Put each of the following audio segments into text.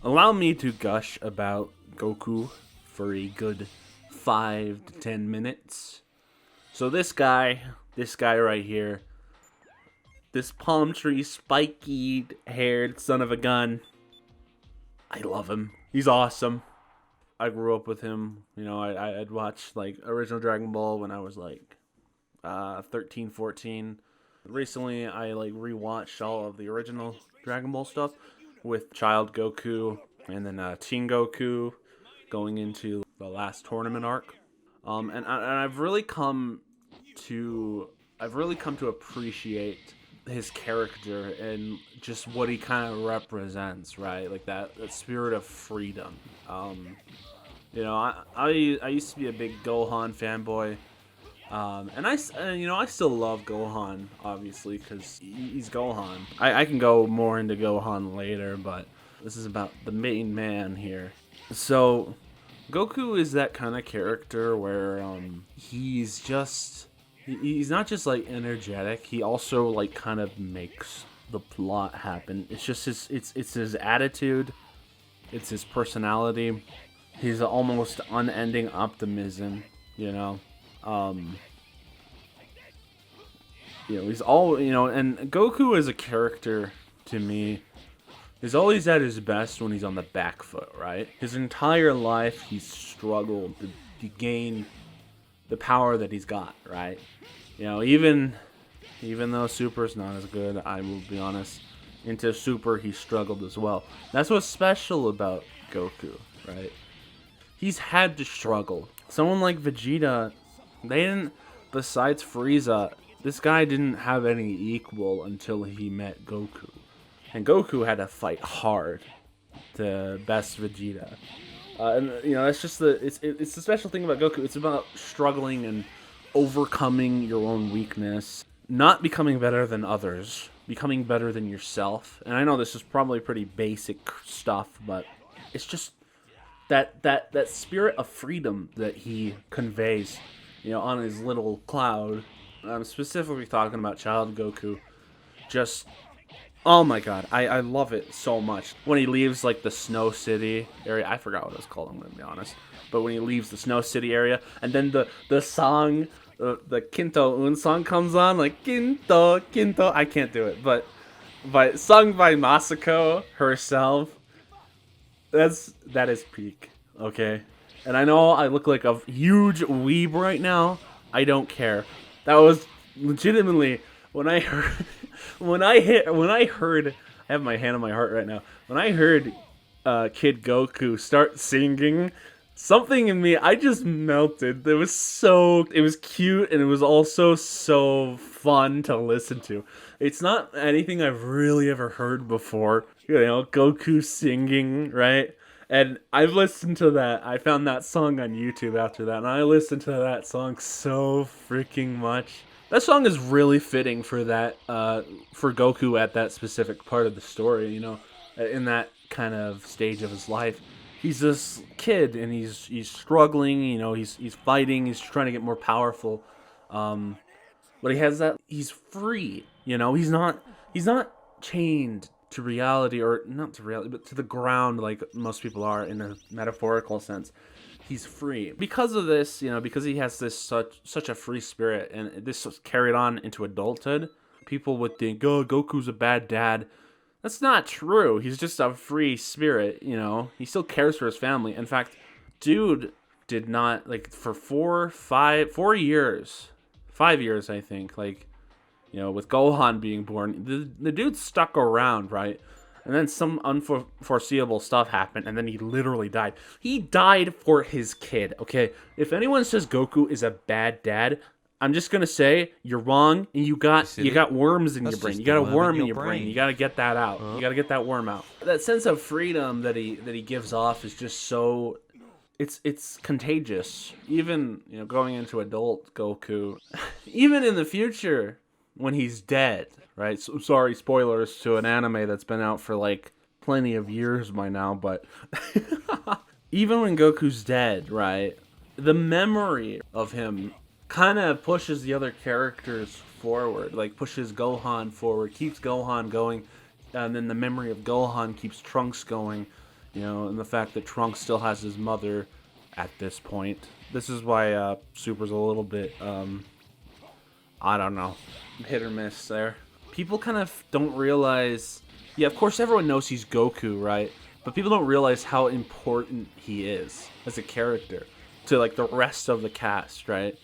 Allow me to gush about Goku for a good 5 to 10 minutes. So this guy right here, this palm tree spiky haired son of a gun, I love him. He's awesome. I grew up with him. I'd watch like original Dragon Ball when I was like 13, 14. Recently, I like rewatched all of the original Dragon Ball stuff with Child Goku and then Teen Goku going into the last tournament arc. And I've really come to appreciate his character and just what he kind of represents, right? Like that spirit of freedom. I used to be a big Gohan fanboy. I still love Gohan, obviously, because he's Gohan. I can go more into Gohan later, but this is about the main man here. So, Goku is that kind of character where he's not just like energetic. He also like kind of makes the plot happen. It's just it's his attitude, it's his personality. He's almost unending optimism, you know. Um, he's all, and Goku as a character to me is always at his best when he's on the back foot, right? His entire life he's struggled to gain the power that he's got, right? Even though Super's not as good, I will be honest, into Super he struggled as well. That's what's special about Goku, right? He's had to struggle. Someone like Vegeta, besides Frieza, this guy didn't have any equal until he met Goku. And Goku had to fight hard to best Vegeta. That's just it's the special thing about Goku. It's about struggling and overcoming your own weakness, not becoming better than others, becoming better than yourself. And I know this is probably pretty basic stuff, but it's just that spirit of freedom that he conveys, on his little cloud. I'm specifically talking about Child Goku. Just, oh my god, I love it so much. When he leaves like the Snow City area, I forgot what it was called, I'm gonna be honest. But when he leaves the Snow City area, and then the song, the Kinto Un song comes on, like Kinto, Kinto, I can't do it, but sung by Masako herself. That is peak, okay? And I know I look like a huge weeb right now. I don't care. That was legitimately when I heard I have my hand on my heart right now. When I heard Kid Goku start singing, something in me, I just melted. It was cute, and it was also so fun to listen to. It's not anything I've really ever heard before. Goku singing, right? And I've listened to that. I found that song on YouTube after that, and I listened to that song so freaking much. That song is really fitting for that, for Goku at that specific part of the story. In that kind of stage of his life, he's this kid, and he's struggling. He's fighting. He's trying to get more powerful. But he has that. He's free. He's not chained to reality, or not to reality, but to the ground like most people are in a metaphorical sense. He's free because of this, because he has this such a free spirit, and this was carried on into adulthood. People would think, "Oh, Goku's a bad dad." That's not true. He's just a free spirit. He still cares for his family. In fact, dude did not like for 4 years, 5 years, I think. Like, with Gohan being born, the dude stuck around, right? And then some unforeseeable stuff happened, and then he literally died. He died for his kid, okay? If anyone says Goku is a bad dad, I'm just gonna say you're wrong, and you got worms in your brain. You got a worm in your brain. You gotta get that out. You gotta get that worm out. That sense of freedom that he gives off is just so. It's contagious. Even going into adult Goku, even in the future when he's dead. Right, so sorry, spoilers to an anime that's been out for like plenty of years by now, but even when Goku's dead, right, the memory of him kind of pushes the other characters forward, like pushes Gohan forward, keeps Gohan going, and then the memory of Gohan keeps Trunks going, you know, and the fact that Trunks still has his mother at this point. This is why Super's a little bit, I don't know, hit or miss there. People kind of don't realize, yeah, of course everyone knows he's Goku, right? But people don't realize how important he is as a character to like the rest of the cast, right?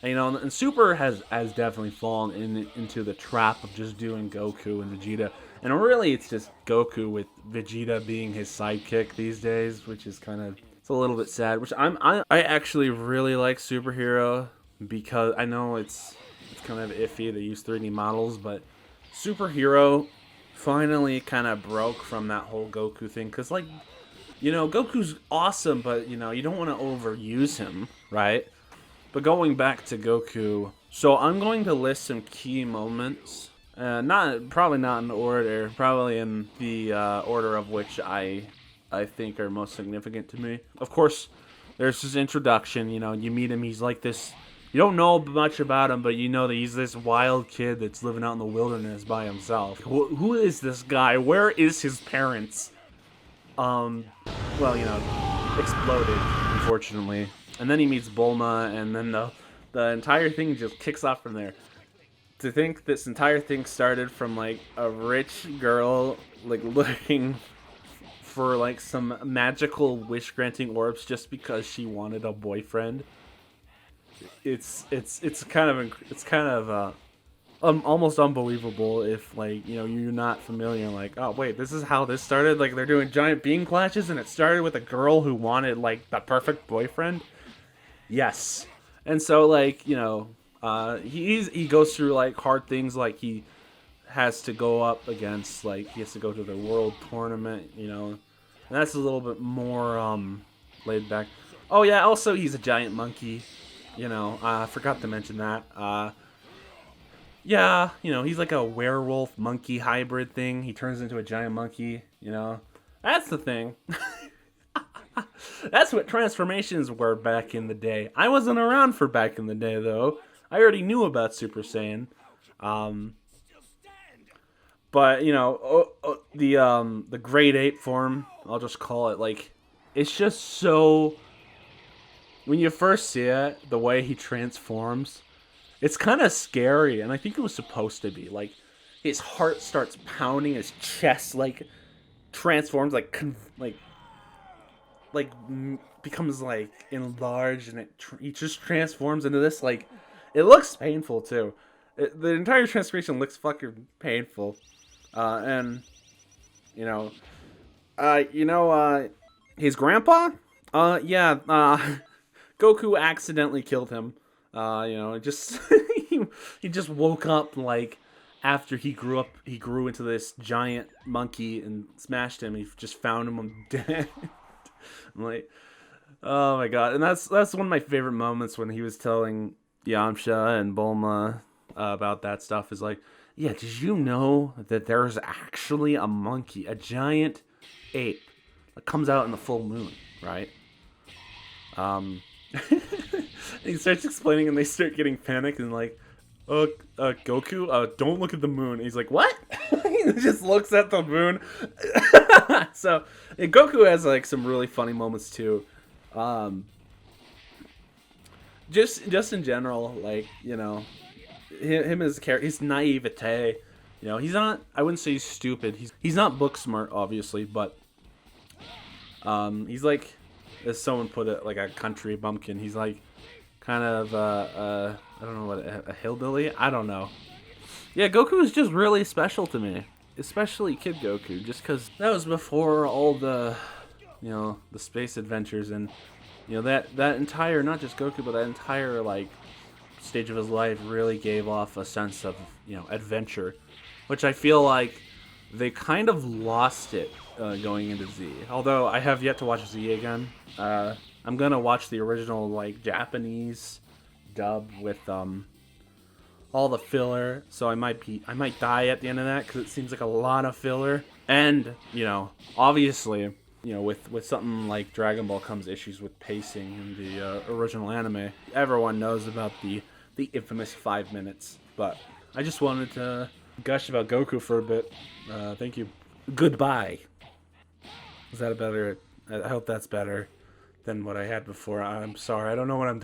And, you know, and Super has definitely fallen into the trap of just doing Goku and Vegeta. And really, it's just Goku with Vegeta being his sidekick these days, which is kind of, it's a little bit sad. Which I actually really like Superhero, because I know it's kind of iffy to use 3D models, but Superhero finally kind of broke from that whole Goku thing. Because, like, you know, Goku's awesome, but, you know, you don't want to overuse him, right? But going back to Goku, so I'm going to list some key moments. Probably not in order, probably in the order of which I think are most significant to me. Of course, there's his introduction. You know, you meet him. He's like this. You don't know much about him, but you know that he's this wild kid that's living out in the wilderness by himself. Who is this guy? Where is his parents? Well, you know, exploded, unfortunately. And then he meets Bulma, and then the entire thing just kicks off from there. To think this entire thing started from like a rich girl like looking for like some magical wish granting orbs just because she wanted a boyfriend. It's kind of almost unbelievable if, like, you know, you're not familiar. Like, oh wait, this is how this started. Like, they're doing giant beam clashes, and it started with a girl who wanted like the perfect boyfriend. Yes. And so, like, you know, he goes through like hard things, like he has to go up against, like, he has to go to the world tournament, you know, and that's a little bit more laid back. Oh yeah, also he's a giant monkey, you know. I forgot to mention that. Yeah, you know, he's like a werewolf monkey hybrid thing. He turns into a giant monkey, you know. That's the thing. That's what transformations were back in the day. I wasn't around for back in the day, though. I already knew about Super Saiyan. But, you know, the grade 8 form, I'll just call it, like, it's just so... When you first see it, the way he transforms, it's kind of scary, and I think it was supposed to be. Like, his heart starts pounding, his chest, like, transforms, becomes like enlarged, and he just transforms into this, like, it looks painful too. The entire transformation looks fucking painful, and you know, his grandpa, Goku accidentally killed him. You know, it just he just woke up like after he grew into this giant monkey and smashed him. He just found him dead. I'm like, oh my god. And that's one of my favorite moments when he was telling Yamcha and Bulma about that stuff. Is like, yeah, did you know that there's actually a monkey, a giant ape, that comes out in the full moon, right? He starts explaining, and they start getting panicked and like, Goku, don't look at the moon. And he's like, what? He just looks at the moon. So, and Goku has like some really funny moments too. Just in general, like, you know, him as a character, his naivete. You know, he's not, I wouldn't say he's stupid. He's not book smart, obviously, but he's like, as someone put it, like a country bumpkin. He's like kind of I don't know what, a hillbilly? I don't know. Yeah, Goku is just really special to me, especially Kid Goku, just because that was before all the, you know, the space adventures, and, you know, that entire, not just Goku, but that entire, like, stage of his life really gave off a sense of, you know, adventure, which I feel like they kind of lost it going into Z. Although I have yet to watch Z again. I'm gonna watch the original, like, Japanese dub with all the filler, so I might die at the end of that because it seems like a lot of filler. And, you know, obviously, you know, with something like Dragon Ball comes issues with pacing in the original anime. Everyone knows about the infamous 5 minutes, but I just wanted to gush about Goku for a bit. Thank you. Goodbye. Is that a better? I hope that's better than what I had before. I'm sorry. I don't know what I'm